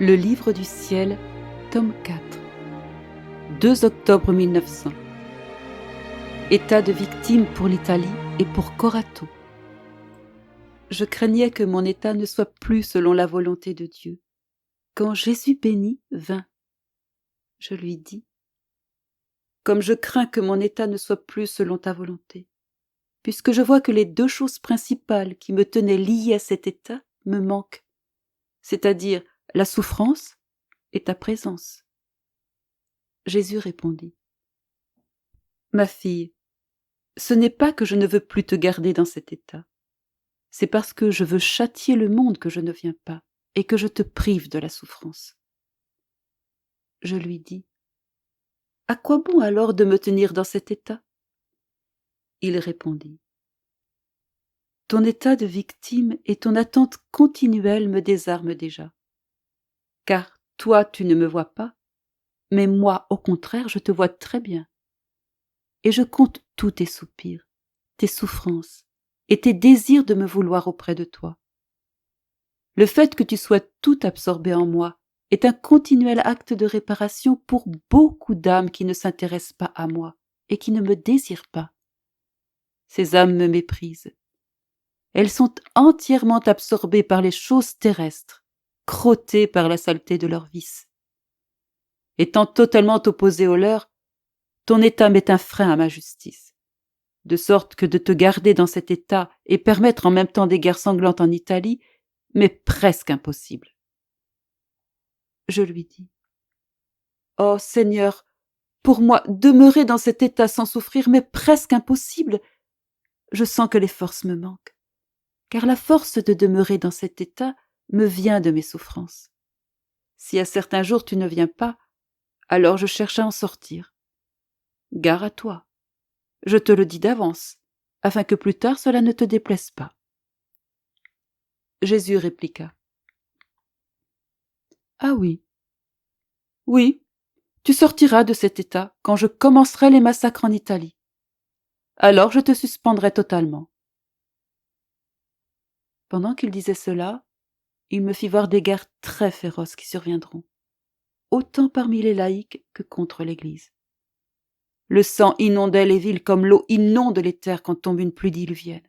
Le livre du ciel, tome 4. 2 octobre 1900. État de victime pour l'Italie et pour Corato. Je craignais que mon état ne soit plus selon la volonté de Dieu. Quand Jésus béni vint, je lui dis : comme je crains que mon état ne soit plus selon ta volonté, puisque je vois que les deux choses principales qui me tenaient liée à cet état me manquent, c'est-à-dire la souffrance et ta présence. Jésus répondit : ma fille, ce n'est pas que je ne veux plus te garder dans cet état, c'est parce que je veux châtier le monde que je ne viens pas et que je te prive de la souffrance. Je lui dis : à quoi bon alors de me tenir dans cet état ? Il répondit : ton état de victime et ton attente continuelle me désarment déjà. Car toi, tu ne me vois pas, mais moi, au contraire, je te vois très bien. Et je compte tous tes soupirs, tes souffrances et tes désirs de me vouloir auprès de toi. Le fait que tu sois tout absorbé en moi est un continuel acte de réparation pour beaucoup d'âmes qui ne s'intéressent pas à moi et qui ne me désirent pas. Ces âmes me méprisent. Elles sont entièrement absorbées par les choses terrestres, crottées par la saleté de leurs vices. Étant totalement opposé au leur, ton état met un frein à ma justice, de sorte que de te garder dans cet état et permettre en même temps des guerres sanglantes en Italie m'est presque impossible. Je lui dis : oh Seigneur, pour moi, demeurer dans cet état sans souffrir m'est presque impossible. Je sens que les forces me manquent, car la force de demeurer dans cet état me vient de mes souffrances. Si à certains jours tu ne viens pas, alors je cherche à en sortir. Gare à toi, je te le dis d'avance, afin que plus tard cela ne te déplaise pas. Jésus répliqua : ah oui, oui, tu sortiras de cet état quand je commencerai les massacres en Italie. Alors je te suspendrai totalement. Pendant qu'il disait cela, il me fit voir des guerres très féroces qui surviendront, autant parmi les laïcs que contre l'Église. Le sang inondait les villes comme l'eau inonde les terres quand tombe une pluie diluvienne.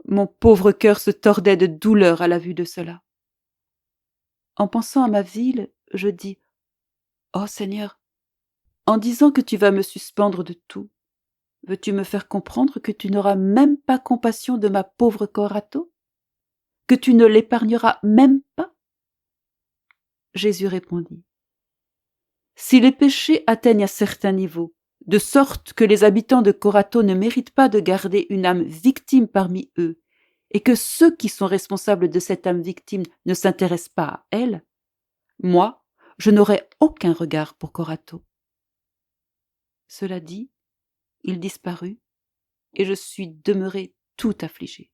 Mon pauvre cœur se tordait de douleur à la vue de cela. En pensant à ma ville, je dis : oh Seigneur, en disant que tu vas me suspendre de tout, veux-tu me faire comprendre que tu n'auras même pas compassion de ma pauvre Corato ? Que tu ne l'épargneras même pas ? Jésus répondit : si les péchés atteignent un certain niveau, de sorte que les habitants de Corato ne méritent pas de garder une âme victime parmi eux, et que ceux qui sont responsables de cette âme victime ne s'intéressent pas à elle, moi, je n'aurai aucun regard pour Corato. Cela dit, il disparut, et je suis demeurée tout affligée.